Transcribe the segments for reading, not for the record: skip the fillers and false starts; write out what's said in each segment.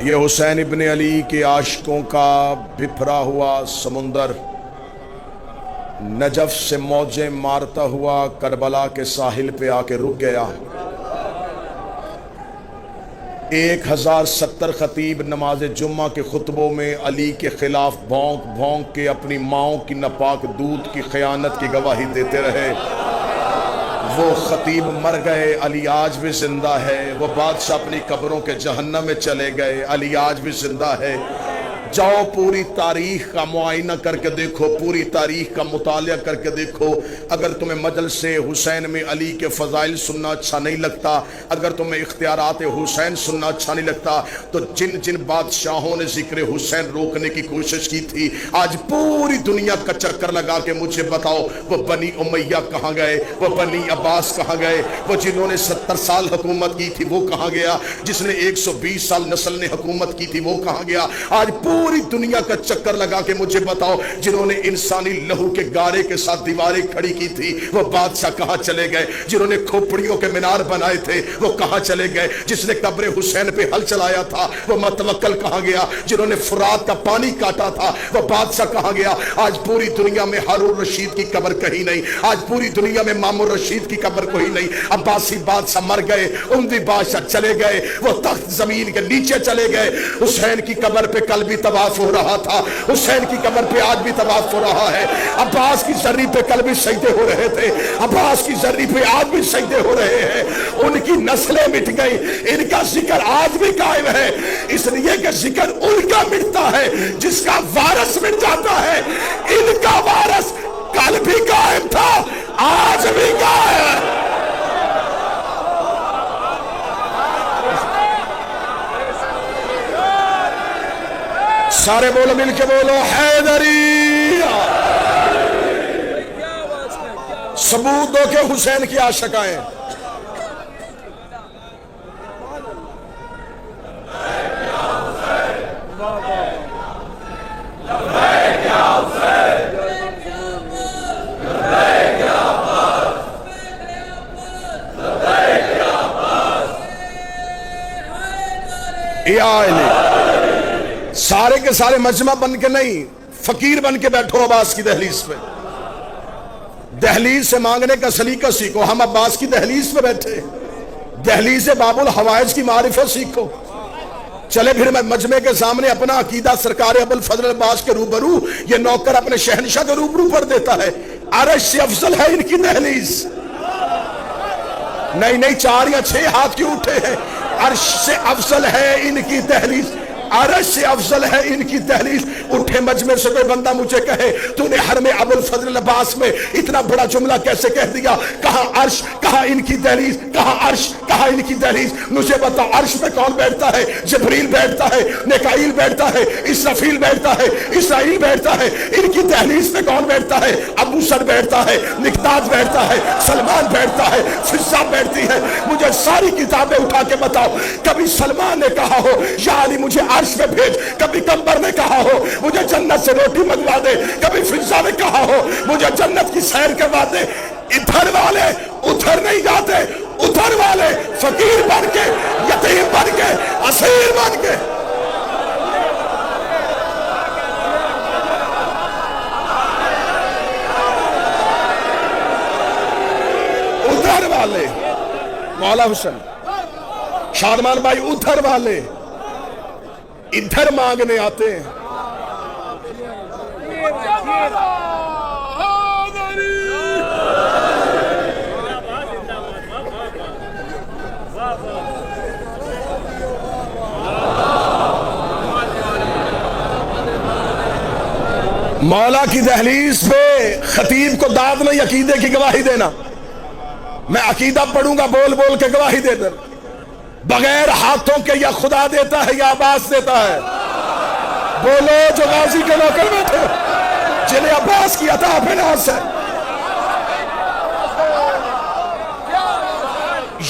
یہ حسین ابن علی کے عاشقوں کا بپھرا ہوا سمندر نجف سے موجیں مارتا ہوا کربلا کے ساحل پہ آ کے رک گیا۔ 1070 خطیب نماز جمعہ کے خطبوں میں علی کے خلاف بھونک بھونک کے اپنی ماؤں کی ناپاک دودھ کی خیانت کی گواہی دیتے رہے۔ وہ خطیب مر گئے، علی آج بھی زندہ ہے۔ وہ بادشاہ اپنی قبروں کے جہنم میں چلے گئے، علی آج بھی زندہ ہے۔ جاؤ پوری تاریخ کا معائنہ کر کے دیکھو، پوری تاریخ کا مطالعہ کر کے دیکھو۔ اگر تمہیں مجلس حسین میں علی کے فضائل سننا اچھا نہیں لگتا، اگر تمہیں اختیارات حسین سننا اچھا نہیں لگتا، تو جن جن بادشاہوں نے ذکر حسین روکنے کی کوشش کی تھی، آج پوری دنیا کا چکر لگا کے مجھے بتاؤ وہ بنی امیہ کہاں گئے، وہ بنی عباس کہاں گئے، وہ جنہوں نے 70 سال حکومت کی تھی وہ کہاں گیا، جس نے 120 سال نسل نے حکومت کی تھی وہ کہاں گیا۔ آج پوری دنیا کا چکر لگا کے مجھے بتاؤ جنہوں نے انسانی لہو کے گارے کے ساتھ دیواریں کھڑی کی تھی وہ بادشاہ کہاں چلے گئے، جنہوں نے کھوپڑیوں کے مینار بنائے تھے وہ کہاں چلے گئے، جس نے قبر حسین پہ ہل چلایا تھا وہ متوکل کہاں گیا، جنہوں نے فرات کا پانی کاٹا تھا وہ بادشاہ کہاں گیا۔ آج پوری دنیا میں ہارون رشید کی قبر کہیں نہیں، آج پوری دنیا میں مامون رشید کی قبر کوئی نہیں۔ عباسی بادشاہ مر گئے، اموی بادشاہ چلے گئے، وہ تخت زمین کے نیچے چلے گئے۔ حسین کی قبر پہ کل بھی طواف ہو رہا تھا، حسین کی قبر پہ آج بھی طواف ہو رہا ہے۔ عباس کی زرعی پہ کل بھی سجدے ہو رہے تھے، عباس کی زرعی پہ آج بھی سجدے ہو رہے ہیں۔ ان کی نسلیں مٹ گئی، ان کا ذکر آج بھی قائم ہے، اس لیے کہ ذکر ان کا مٹتا ہے جس کا وارث مٹ جاتا ہے۔ ان کا وارث کل بھی قائم تھا، آج بھی قائم ہے۔ سارے بولو، مل کے بولو، حیدری۔ ثبوت دو کہ حسین کی عاشق آئے۔ سارے کے سارے مجمع بن کے نہیں، فقیر بن کے بیٹھو عباس کی دہلیز پہ۔ دہلیز سے مانگنے کا سلیقہ سیکھو۔ ہم عباس کی دہلیز پہ بیٹھے، دہلیز باب الحوائج کی معرفت سیکھو۔ چلے پھر میں مجمع کے سامنے اپنا عقیدہ سرکار ابوالفضل عباس کے روبرو یہ نوکر اپنے شہنشاہ کے روبرو پر دیتا ہے۔ عرش سے افضل ہے ان کی دہلیز۔ نہیں 4 یا 6 ہاتھ کیوں اٹھے ہیں؟ عرش سے افضل ہے ان کی دہلیز، عرش سے افضل ہے ان کی دہلیز۔ اٹھے مجمع سے کوئی بندہ مجھے کہے تو نے حرم ابوالفضل عباس میں اتنا بڑا جملہ کیسے کہہ دیا؟ کہاں عرش، کہاں ان کی دہلیز، کہاں عرش، کہاں ان کی دہلیز۔ مجھے بتاؤ عرش پہ کون بیٹھتا ہے؟ جبریل بیٹھتا ہے، میکائیل بیٹھتا ہے، اسرافیل بیٹھتا ہے، اسرائیل بیٹھتا ہے۔ ان کی دہلیز پہ کون بیٹھتا ہے؟ ابو سر بیٹھتا ہے، مقداد بیٹھتا ہے، سلمان بیٹھتا ہے، فضہ بیٹھتی ہے۔ مجھے ساری کتابیں اٹھا کے بتاؤ کبھی سلمان نے کہا ہو یا علی مجھے عرش پہ بھیج، کبھی کمبر نے کہا ہو مجھے جنت سے روٹی منگوا دے، کبھی فضہ نے کہا ہو مجھے جنت کی سیر کروا دے۔ ادھر والے ادھر نہیں جاتے، ادھر والے فقیر بن کے، یتیم بن کے، اسیر بن کے۔ ادھر والے مولا حسین شادمان بھائی، ادھر والے ادھر مانگنے آتے ہیں۔ مولا کی دہلیز پہ خطیب کو داد نہیں عقیدے کی گواہی دینا۔ میں عقیدہ پڑھوں گا بول بول کے گواہی دے در، بغیر ہاتھوں کے یا خدا دیتا ہے یا عباس دیتا ہے؟ بولو جو غازی کے نوکر میں تھے جنہیں عباس کی عطا پہ ناز ہے۔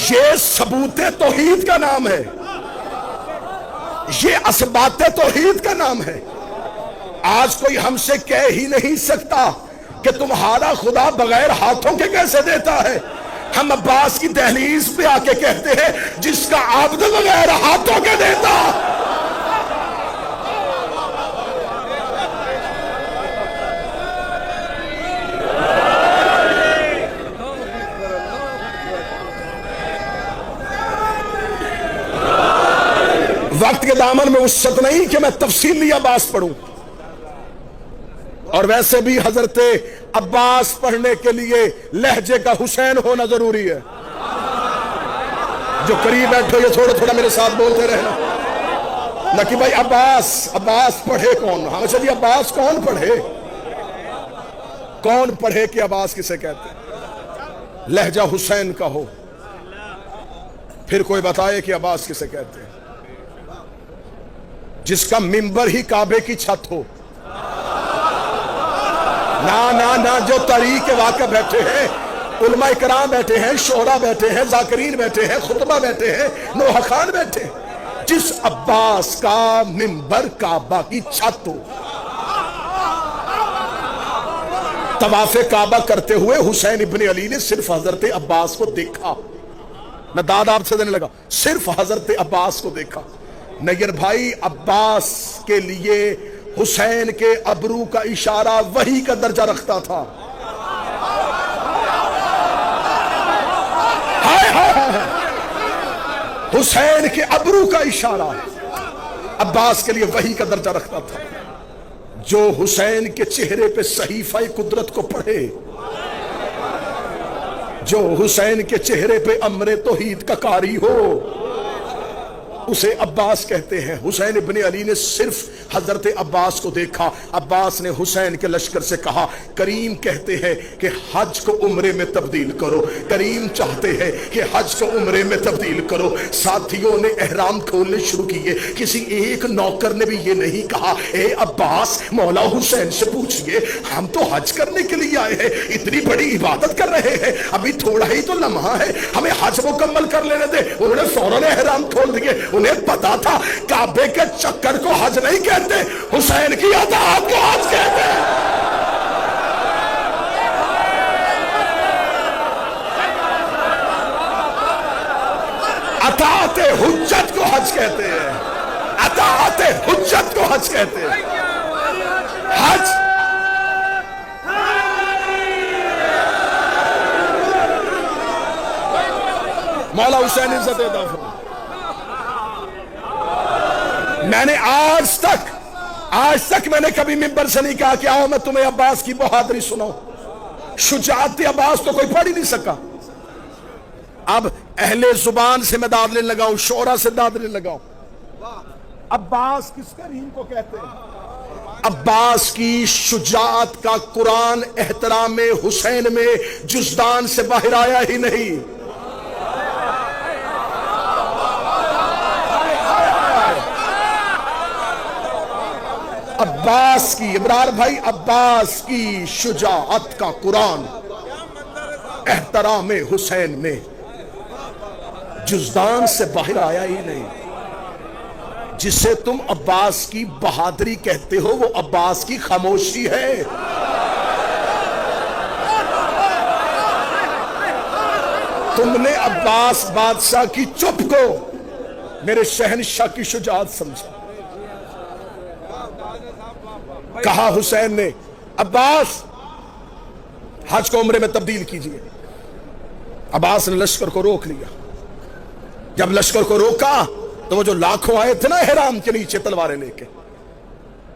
یہ ثبوت توحید کا نام ہے، یہ اثبات توحید کا نام ہے۔ آج کوئی ہم سے کہہ ہی نہیں سکتا کہ تمہارا خدا بغیر ہاتھوں کے کیسے دیتا ہے۔ ہم عباس کی دہلیز پہ آ کے کہتے ہیں جس کا عبد بغیر ہاتھوں کے دیتا وقت کے دامن میں وسعت نہیں کہ میں تفصیلی عباس پڑھوں، اور ویسے بھی حضرت عباس پڑھنے کے لیے لہجے کا حسین ہونا ضروری ہے۔ جو قریب بیٹھو یہ تھوڑا تھوڑا میرے ساتھ بولتے رہنا، نہ کہ بھائی عباس پڑھے کون؟ ہاں چلیے عباس کون پڑھے؟ کون پڑھے کہ عباس کسے کہتے ہیں؟ لہجہ حسین کا ہو، پھر کوئی بتائے کہ عباس کسے کہتے ہیں؟ جس کا منبر ہی کعبے کی چھت ہو۔ نہ جو تاریخ کے واقع بیٹھے ہیں، علماء کرام بیٹھے ہیں، شعراء بیٹھے ہیں، ذاکرین بیٹھے ہیں، خطبہ بیٹھے ہیں، نوحہ خان بیٹھے ہیں، جس عباس کا منبر کعبہ کی چھت ہو۔ طواف کعبہ کرتے ہوئے حسین ابن علی نے صرف حضرت عباس کو دیکھا، میں داد آپ سے دینے لگا، صرف حضرت عباس کو دیکھا۔ نیر بھائی، عباس کے لیے حسین کے ابرو کا اشارہ وحی کا درجہ رکھتا تھا۔ حسین کے ابرو کا اشارہ عباس کے لیے وحی کا درجہ رکھتا تھا۔ جو حسین کے چہرے پہ صحیفہ قدرت کو پڑھے، جو حسین کے چہرے پہ امر توحید کا قاری ہو، اسے عباس کہتے ہیں۔ حسین ابن علی نے صرف حضرت عباس کو دیکھا۔ عباس نے حسین کے لشکر سے کہا، کریم کہتے ہیں کہ حج کو عمرے میں تبدیل کرو، کریم چاہتے ہیں کہ حج کو عمرے میں تبدیل کرو۔ ساتھیوں نے احرام کھولنے شروع کیے، کسی ایک نوکر نے بھی یہ نہیں کہا اے عباس مولا حسین سے پوچھئے، ہم تو حج کرنے کے لیے آئے ہیں، اتنی بڑی عبادت کر رہے ہیں، ابھی تھوڑا ہی تو لمحہ ہے، ہمیں حج مکمل کر لینے دے۔ انہوں نے فوراً احرام کھول دیے۔ انہیں پتا تھا کعبے کے چکر کو حج نہیں کہتے، حسین کی اطاعت کو حج کہتے ہیں۔ اطاعت حجت کو حج کہتے ہیں، اطاعت حجت کو حج کہتے ہیں۔ حج مولا حسین عزت عطا فرمائے۔ میں نے آج تک میں نے کبھی منبر سے نہیں کہا کہ آؤ میں تمہیں عباس کی بہادری سناؤں۔ شجاعت عباس تو کوئی پڑھ ہی نہیں سکا۔ اب اہل زبان سے میں داد لینے لگا ہوں، شعرا سے داد لینے لگا ہوں۔ عباس کس کریم کو کہتے ہیں؟ عباس کی شجاعت کا قرآن احترام حسین میں جزدان سے باہر آیا ہی نہیں۔ عباس کی، ابرار بھائی، عباس کی شجاعت کا قرآن احترام حسین میں جزدان سے باہر آیا ہی نہیں۔ جسے تم عباس کی بہادری کہتے ہو وہ عباس کی خاموشی ہے۔ تم نے عباس بادشاہ کی چپ کو میرے شہنشاہ کی شجاعت سمجھا۔ کہا حسین نے، عباس حج کو عمرے میں تبدیل کیجئے۔ عباس نے لشکر کو روک لیا۔ جب لشکر کو روکا تو وہ جو لاکھوں آئے تھے نا احرام کے نیچے تلواریں لے کے،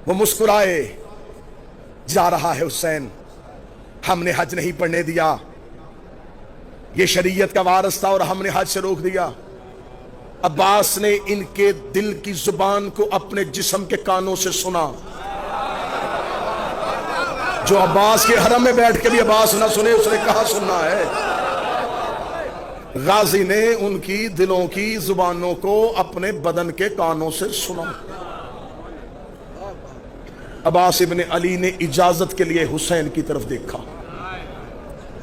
وہ مسکرائے، جا رہا ہے حسین، ہم نے حج نہیں پڑھنے دیا، یہ شریعت کا وارث تھا اور ہم نے حج سے روک دیا۔ عباس نے ان کے دل کی زبان کو اپنے جسم کے کانوں سے سنا۔ جو عباس کے حرم میں بیٹھ کے بھی عباس نہ سنے، اس نے کہاں سننا ہے؟ غازی نے ان کی دلوں کی زبانوں کو اپنے بدن کے کانوں سے سنا۔ عباس ابن علی نے اجازت کے لیے حسین کی طرف دیکھا۔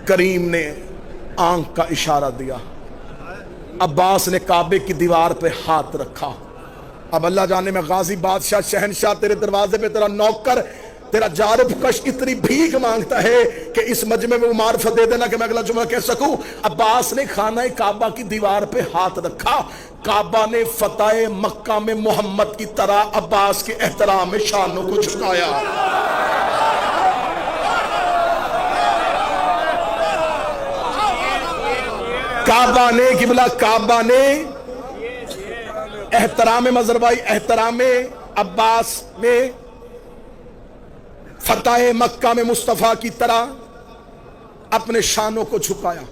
کریم نے آنکھ کا اشارہ دیا۔ عباس نے کعبے کی دیوار پہ ہاتھ رکھا۔ اب اللہ جانے میں غازی بادشاہ شہنشاہ تیرے دروازے پہ تیرا نوکر، تیرا جارب کش اتنی بھیک مانگتا ہے کہ اس مجمع میں وہ معرفت دے دینا کہ میں اگلا جمعہ کہہ سکوں۔ عباس نے خانہ کعبہ کی دیوار پہ ہاتھ رکھا۔ کعبہ نے فتح مکہ میں محمد کی طرح عباس کے احترام میں شانوں کو جھکایا۔ کعبہ نے قبلہ، کعبہ نے احترام مزروائی احترام عباس میں فتح مکہ میں مصطفیٰ کی طرح اپنے شانوں کو جھکایا.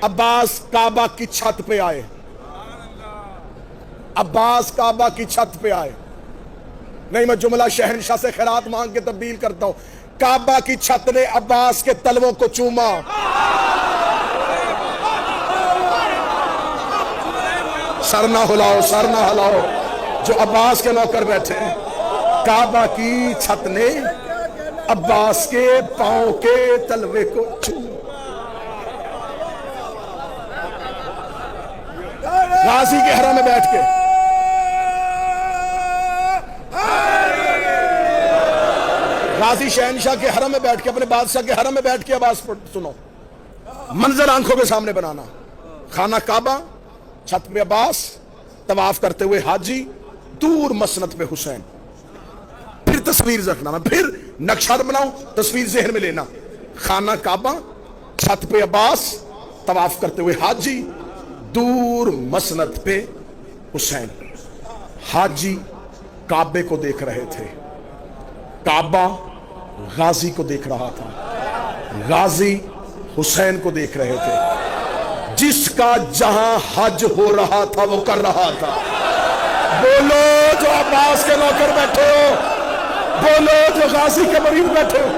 عباس کعبہ کی چھت پہ آئے. عباس کعبہ کی چھت پہ آئے. نہیں میں جملہ شہنشاہ سے خیرات مانگ کے تبدیل کرتا ہوں. کعبہ کی چھت نے عباس کے تلووں کو چوما. سر نہ ہلاؤ, سر نہ ہلاؤ جو عباس کے نوکر بیٹھے ہیں. کعبہ کی چھت نے عباس کے پاؤں کے تلوے کو چوما. غازی کے حرم میں بیٹھ کے غازی شہنشاہ کے حرم میں بیٹھ کے اپنے بادشاہ کے حرم میں بیٹھ کے عباس پر سنو منظر آنکھوں کے سامنے بنانا. خانہ کعبہ, چھت پہ عباس, طواف کرتے ہوئے حاجی, دور مسند پہ حسین. پھر تصویر رکھنا, میں پھر نقشہ بناؤں, تصویر ذہن میں لینا. خانہ کعبہ, چھت پہ عباس, طواف کرتے ہوئے حاجی, دور مسند پہ حسین. حاجی کعبے کو دیکھ رہے تھے, کعبہ غازی کو دیکھ رہا تھا, غازی حسین کو دیکھ رہے تھے. جس کا جہاں حج ہو رہا تھا وہ کر رہا تھا. بولو جو عباس کے نوکر بیٹھے ہو, بولو جو غازی کے مریض بیٹھے ہو.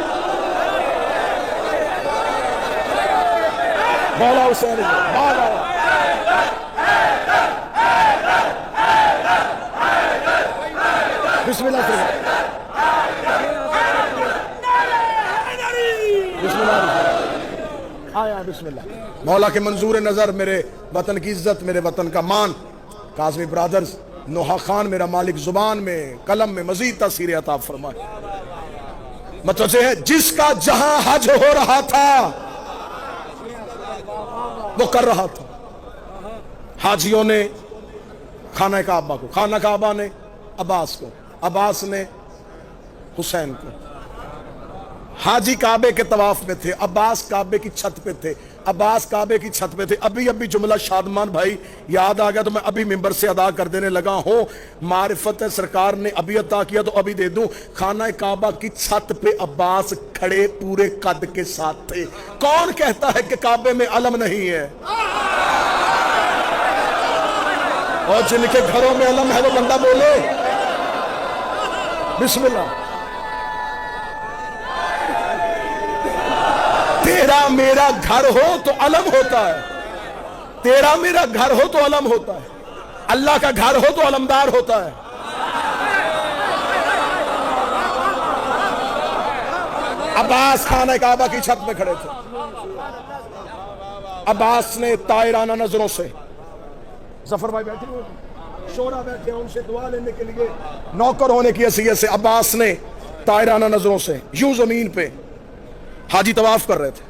مولا حسین مولا بسم اللہ کرو. بسم اللہ آیا بسم اللہ. مولا کے منظور نظر میرے وطن کی عزت, میرے وطن کا مان, کاظمی برادرز, نوحہ خان میرا مالک زبان میں قلم میں مزید تاثیر عطا فرمائے. مطلب ہے جس کا جہاں حج ہو رہا تھا وہ کر رہا تھا. حاجیوں نے خانہ کعبہ کو, خانہ کعبہ نے عباس کو, عباس نے حسین کو. حاجی کعبے کے طواف میں تھے, عباس کعبے کی چھت پہ تھے, عباس کعبے کی چھت پہ تھے. ابھی جملہ شادمان بھائی یاد آ گیا تو میں ابھی ممبر سے ادا کر دینے لگا ہوں. معرفت سرکار نے ابھی عطا کیا تو ابھی دے دوں. خانہ کعبہ کی چھت پہ عباس کھڑے پورے قد کے ساتھ تھے. کون کہتا ہے کہ کعبے میں علم نہیں ہے؟ اور جن کے گھروں میں علم ہے وہ بندہ بولے بسم اللہ. تیرا میرا گھر ہو تو علم ہوتا ہے, تیرا میرا گھر ہو تو علم ہوتا ہے, اللہ کا گھر ہو تو علمدار ہوتا ہے. عباس خانہ کعبہ کی چھت میں کھڑے تھے. عباس نے طائرانہ نظروں سے, ظفر بھائی بیٹھے ہوئے, شورا بیٹھے ہیں, ان سے دعا لینے کے لیے نوکر ہونے کی حیثیت سے عباس نے طائرانہ نظروں سے یوں زمین پہ, حاجی طواف کر رہے تھے,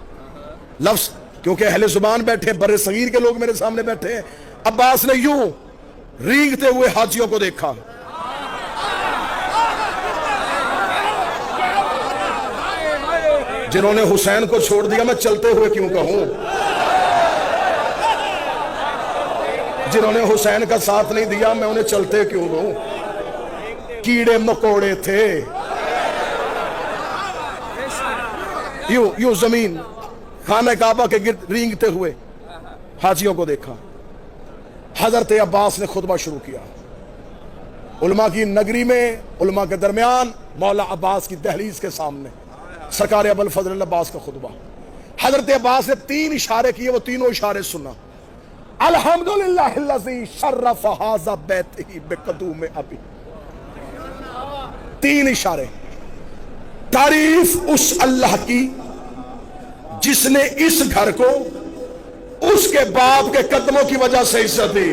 لفظ کیونکہ اہل زبان بیٹھے, بر صغیر کے لوگ میرے سامنے بیٹھے ہیں. عباس نے یوں رینگتے ہوئے حاجیوں کو دیکھا. جنہوں نے حسین کو چھوڑ دیا میں چلتے ہوئے کیوں کہوں, جنہوں نے حسین کا ساتھ نہیں دیا میں انہیں چلتے کیوں کہوں. کیڑے مکوڑے تھے. یوں زمین خانہ کعبہ کے گرد رینگتے ہوئے حاجیوں کو دیکھا. حضرت عباس نے خطبہ شروع کیا. علماء کی نگری میں, علماء کے درمیان, مولا عباس کی دہلیز کے سامنے سرکار ابوالفضل عباس کا خطبہ. حضرت عباس نے 3 اشارے کیے, وہ تینوں اشارے سنا. الحمدللہ الذی شرف ھذا بیتہ بقدوم ابی. 3 اشارے. تعریف اس اللہ کی جس نے اس گھر کو اس کے باپ کے قدموں کی وجہ سے عزت دی.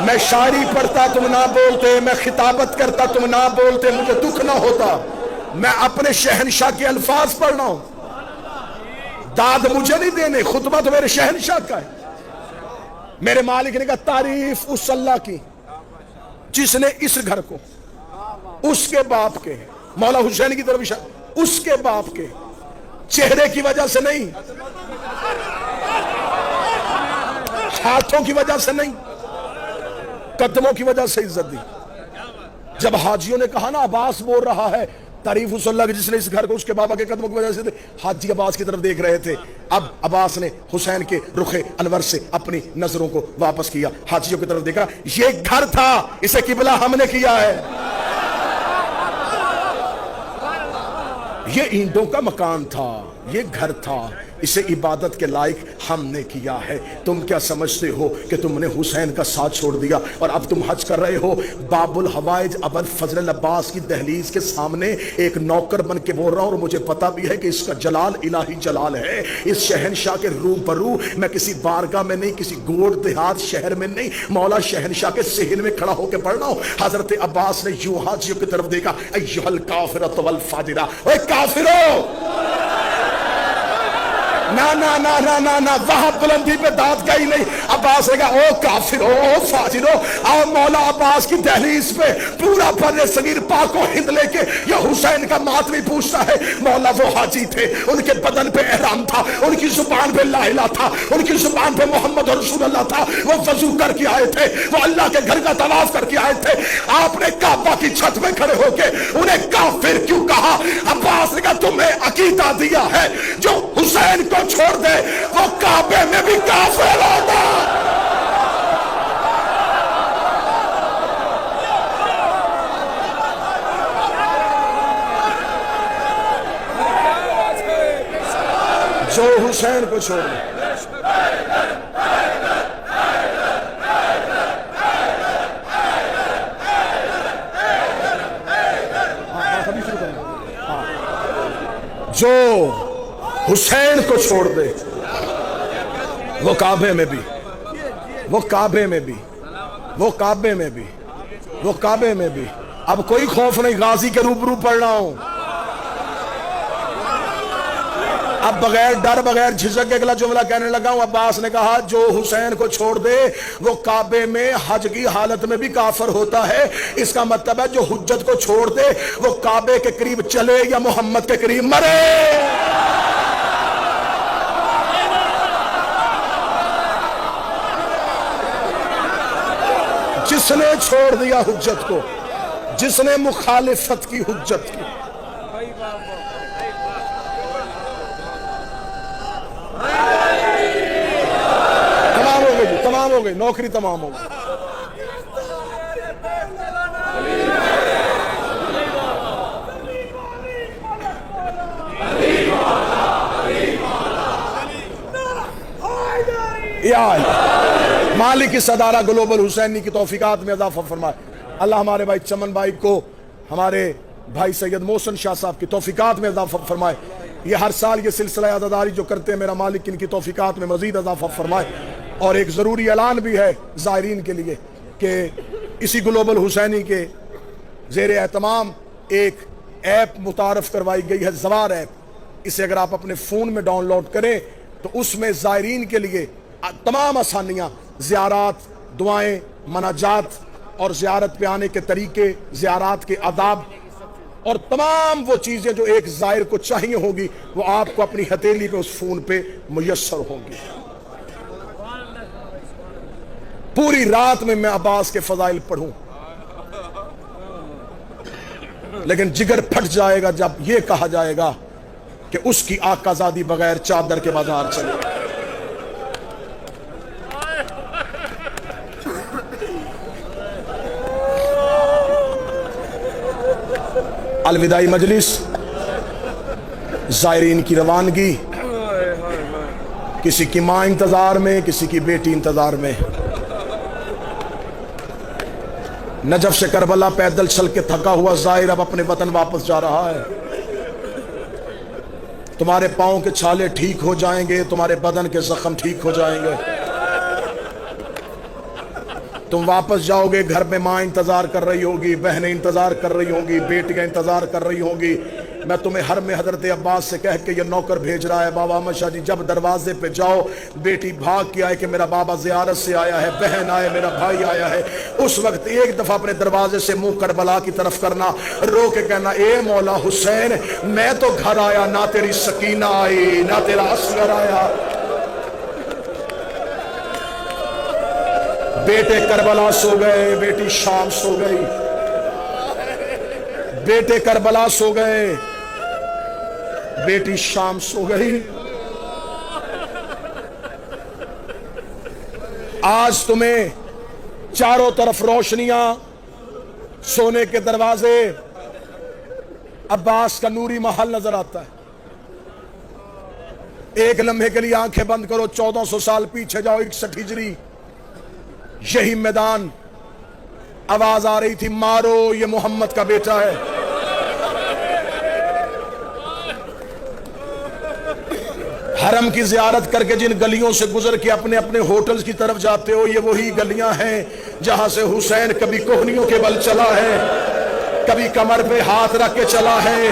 میں شاعری پڑھتا تم نہ بولتے, میں خطابت کرتا تم نہ بولتے, مجھے دکھ نہ ہوتا. میں اپنے شہنشاہ کے الفاظ پڑھ رہا ہوں, داد مجھے نہیں دینے, خطبہ تو میرے شہنشاہ کا ہے. میرے مالک نے کہا تعریف اس اللہ کی جس نے اس گھر کو اس کے باپ کے, مولا حسین کی طرف اشارہ, اس کے باپ کے چہرے کی وجہ سے نہیں, ہاتھوں کی وجہ سے نہیں، قدموں کی وجہ سے عزت دی۔ جب حاجیوں نے کہا نا عباس بول رہا ہے، تعریف اس اللہ کی جس نے اس گھر کو اس کے بابا کے قدموں کی وجہ سے دے، حاجی عباس کی طرف دیکھ رہے تھے۔ اب عباس نے حسین کے رخ انور سے اپنی نظروں کو واپس کیا، حاجیوں کی طرف دیکھا، یہ گھر تھا، اسے قبلہ ہم نے کیا ہے، یہ اینٹوں کا مکان تھا، یہ گھر تھا، اسے عبادت کے لائق ہم نے کیا ہے۔ تم کیا سمجھتے ہو کہ تم نے حسین کا ساتھ چھوڑ دیا اور اب تم حج کر رہے ہو؟ باب الحوائج ابد فضل العباس کی دہلیز کے سامنے ایک نوکر بن کے بول رہا ہوں، اور مجھے پتا بھی ہے کہ اس کا جلال الہی جلال ہے۔ اس شہنشاہ کے روبرو میں کسی بارگاہ میں نہیں، کسی گوڑ دیہات شہر میں نہیں، مولا شہنشاہ کے صحن میں کھڑا ہو کے پڑھ رہا ہوں۔ حضرت عباس نے یوں حاجیوں کی طرف دیکھا، ایھا الکافرۃ والفاجرہ، اے کافرو، نا نا نا نا نا نا، وہاں بلندی پہ داد گئی نہیں۔ عباس نے کہا، او کافرو، او فاجرو، آؤ مولا عباس کی دہلیز پہ پورا بر صغیر پاک و ہند لے کے یہ حسین کا ماتمی پوچھتا ہے۔ مولا وہ حاجی تھے، ان کے بدن پہ احرام تھا، ان کی زبان پہ لا الہ تھا، ان کی زبان پہ محمد رسول اللہ تھا، وہ وضو کر کے آئے تھے، وہ اللہ کے گھر کا طواف کر کے آئے تھے۔ آپ نے کعبہ کی چھت میں کھڑے ہو کے انہیں کافر کیوں کہا؟ عباس نے کہا، تمہیں عقیدہ دیا ہے جو حسین کو چھوڑ دے وہ کعبے میں بھی کافر ہوگا۔ جو حسین کو چھوڑ دے، جو حسین کو چھوڑ دے وہ کعبے میں بھی، وہ کعبے میں بھی، وہ کعبے میں بھی، وہ کعبے میں بھی۔ اب کوئی خوف نہیں، غازی کے روبرو پڑھ رہا ہوں، اب بغیر ڈر بغیر جھجک کے اگلا جملہ کہنے لگا ہوں۔ عباس نے کہا، جو حسین کو چھوڑ دے وہ کعبے میں حج کی حالت میں بھی کافر ہوتا ہے۔ اس کا مطلب ہے جو حجت کو چھوڑ دے وہ کعبے کے قریب چلے یا محمد کے قریب مرے۔ جس نے چھوڑ دیا حجت کو، جس نے مخالفت کی حجت کی، تمام ہو گئی، تمام ہو گئی، نوکری تمام ہو گئی۔ مالک صدارہ گلوبل حسینی کی توفیقات میں اضافہ فرمائے۔ اللہ ہمارے بھائی چمن بھائی کو، ہمارے بھائی سید محسن شاہ صاحب کی توفیقات میں اضافہ فرمائے۔ یہ ہر سال یہ سلسلہ عزاداری جو کرتے ہیں، میرا مالک ان کی توفیقات میں مزید اضافہ فرمائے۔ اور ایک ضروری اعلان بھی ہے زائرین کے لیے کہ اسی گلوبل حسینی کے زیر اہتمام ایک ایپ متعارف کروائی گئی ہے، زوار ایپ۔ اسے اگر آپ اپنے فون میں ڈاؤن لوڈ کریں تو اس میں زائرین کے لیے تمام آسانیاں، زیارات، دعائیں، مناجات اور زیارت پہ آنے کے طریقے، زیارات کے آداب اور تمام وہ چیزیں جو ایک زائر کو چاہیے ہوگی وہ آپ کو اپنی ہتھیلی پہ اس فون پہ میسر ہوں گی۔ پوری رات میں عباس کے فضائل پڑھوں، لیکن جگر پھٹ جائے گا جب یہ کہا جائے گا کہ اس کی آقا زادی بغیر چادر کے بازار چلے۔ الوداعی مجلس، زائرین کی روانگی، کسی کی ماں انتظار میں، کسی کی بیٹی انتظار میں۔ نجف سے کربلا پیدل چل کے تھکا ہوا زائر اب اپنے وطن واپس جا رہا ہے۔ تمہارے پاؤں کے چھالے ٹھیک ہو جائیں گے، تمہارے بدن کے زخم ٹھیک ہو جائیں گے، تم واپس جاؤ گے، گھر میں ماں انتظار کر رہی ہوگی، بہنیں انتظار کر رہی ہوں گی، بیٹیاں انتظار کر رہی ہوں گی۔ میں تمہیں ہر میں حضرت عباس سے کہہ کے یہ نوکر بھیج رہا ہے، بابا احمد شاہ جی جب دروازے پہ جاؤ، بیٹی بھاگ کے آئے کہ میرا بابا زیارت سے آیا ہے، بہن آئے، میرا بھائی آیا ہے، اس وقت ایک دفعہ اپنے دروازے سے منہ کربلا کی طرف کرنا، رو کے کہنا، اے مولا حسین، میں تو گھر آیا، نہ تیری سکینہ آئی، نہ تیرا اصغر آیا۔ بیٹے کربلا سو گئے، بیٹی شام سو گئی، بیٹے کربلا سو گئے، بیٹی شام سو گئی۔ آج تمہیں چاروں طرف روشنیاں، سونے کے دروازے، عباس کا نوری محل نظر آتا ہے۔ ایک لمحے کے لیے آنکھیں بند کرو، 1400 سال پیچھے جاؤ، 61 ہجری، یہی میدان، آواز آ رہی تھی مارو یہ محمد کا بیٹا ہے۔ حرم کی زیارت کر کے جن گلیوں سے گزر کے اپنے اپنے ہوٹلز کی طرف جاتے ہو، یہ وہی گلیاں ہیں جہاں سے حسین کبھی کوہنیوں کے بل چلا ہے، کبھی کمر پہ ہاتھ رکھ کے چلا ہے،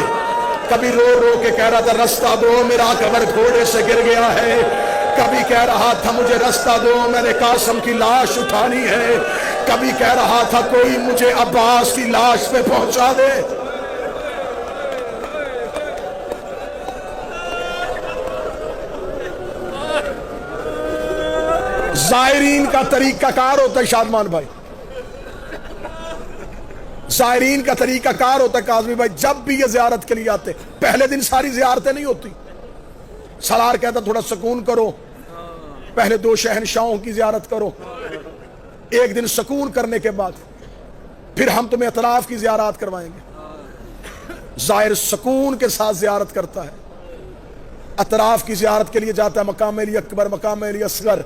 کبھی رو رو کے کہہ رہا تھا رستہ دو میرا قبر گھوڑے سے گر گیا ہے، کبھی کہہ رہا تھا مجھے رستہ دو میں نے قاسم کی لاش اٹھانی ہے، کبھی کہہ رہا تھا کوئی مجھے عباس کی لاش پہ پہنچا دے۔ زائرین کا طریقہ کار ہوتا ہے شادمان بھائی، زائرین کا طریقہ کار ہوتا ہے کاظمی بھائی، جب بھی یہ زیارت کے لیے آتے پہلے دن ساری زیارتیں نہیں ہوتی، سالار کہتا تھوڑا سکون کرو، پہلے 2 شہنشاہوں کی زیارت کرو، ایک دن سکون کرنے کے بعد پھر ہم تمہیں اطراف کی زیارات کروائیں گے۔ زائر سکون کے ساتھ زیارت کرتا ہے، اطراف کی زیارت کے لیے جاتا ہے مقام علی اکبر، مقام علی اصغر،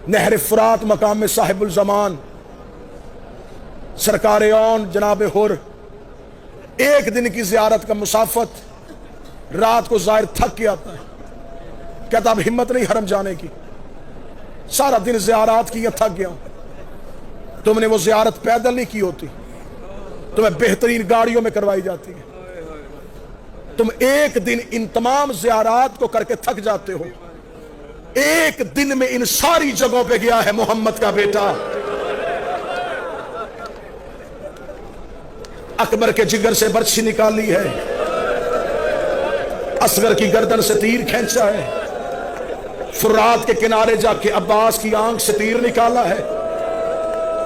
نہر فرات مقام میں صاحب الزمان، سرکار اون جناب حر۔ ایک دن کی زیارت کا مسافت، رات کو زائر تھک کے آتا ہے، کہتا اب ہمت نہیں حرم جانے کی، سارا دن زیارات کی تھک گیا ہوں۔ تم نے وہ زیارت پیدل نہیں کی ہوتی، تمہیں بہترین گاڑیوں میں کروائی جاتی ہے، تم ایک دن ان تمام زیارات کو کر کے تھک جاتے ہو، ایک دن میں ان ساری جگہوں پہ گیا ہے محمد کا بیٹا۔ اکبر کے جگر سے برچھی نکالی ہے، اصغر کی گردن سے تیر کھینچا ہے، فرات کے کنارے جا کے عباس کی آنکھ سے تیر نکالا ہے،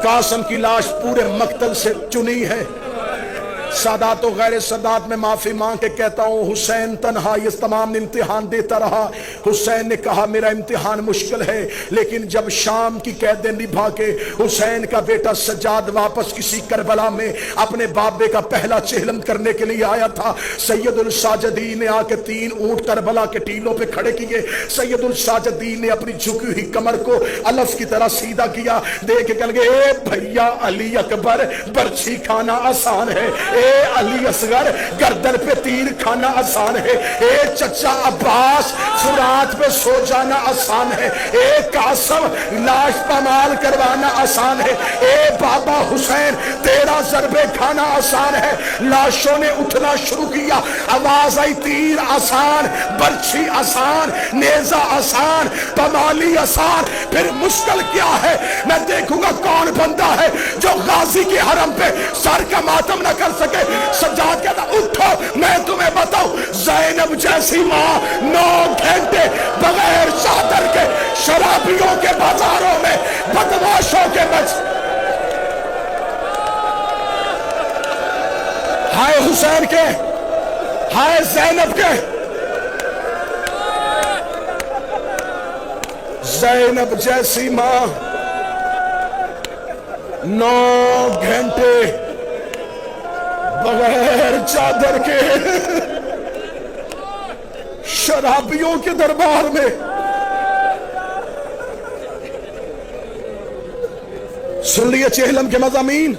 قاسم کی لاش پورے مقتل سے چنی ہے۔ سادات و غیر سادات میں معافی مانگ کے کہتا ہوں حسین تنہا یہ تمام امتحان دیتا رہا، حسین نے کہا میرا امتحان مشکل ہے، لیکن جب شام کی قیدیں نبھا کے حسین کا بیٹا سجاد واپس کسی کربلا میں اپنے بابے کا پہلا چہلم کرنے کے لیے آیا تھا، سید الساجدین نے آ کے 3 اونٹ کربلا کے ٹیلوں پہ کھڑے کیے، سید الساجدین نے اپنی جھکی ہوئی کمر کو الف کی طرح سیدھا کیا، دیکھ کے کہنے لگے اے بھیا علی اکبر برچھی کھانا آسان ہے، اے علی اصغر گردن پہ تیر کھانا آسان ہے، اے چچا عباس فرات پہ سو جانا آسان ہے، اے قاسم لاش پامال کروانا آسان ہے، اے بابا حسین تیرا ضربے کھانا آسان ہے۔ لاشوں نے اٹھنا شروع کیا، آواز آئی تیر آسان، برچھی آسان، نیزہ آسان، پامالی آسان، پھر مشکل کیا ہے؟ میں دیکھوں گا کون بندہ ہے جو غازی کے حرم پہ سر کا ماتم نہ کر سکے۔ سجاد کہتا اٹھو میں تمہیں بتاؤں، زینب جیسی ماں 9 گھنٹے بغیر چادر کے شرابیوں کے بازاروں میں بدماشوں کے بچ، ہائے حسین کے، ہائے زینب کے، زینب جیسی ماں 9 گھنٹے بغیر چادر کے شرابیوں کے دربار میں۔ سن لیے چہلم کے مضامین،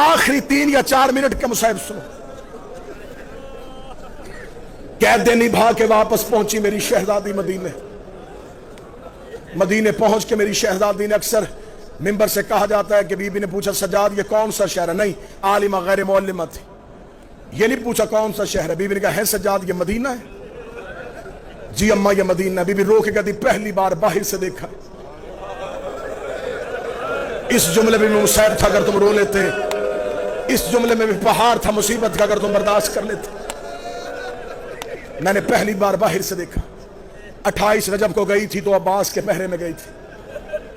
آخری 3 یا 4 منٹ کا مصاحب سنو۔ قیدیں نبھا کے واپس پہنچی میری شہزادی مدینے، مدینے پہنچ کے میری شہزادی نے، اکثر ممبر سے کہا جاتا ہے کہ بی بی نے پوچھا سجاد یہ کون سا شہر ہے، نہیں عالمہ غیر معلمہ تھی، یہ نہیں پوچھا کون سا شہر ہے، بی بی نے کہا ہے سجاد یہ مدینہ ہے، جی اماں یہ مدینہ ہے۔ بی بی رو کے کہتی پہلی بار باہر سے دیکھا، اس جملے میں بھی مصیبت تھا اگر تم رو لیتے، اس جملے میں بھی پہاڑ تھا مصیبت کا اگر تم برداشت کر لیتے، میں نے پہلی بار باہر سے دیکھا۔ 28 رجب کو گئی تھی تو عباس کے پہرے میں گئی تھی،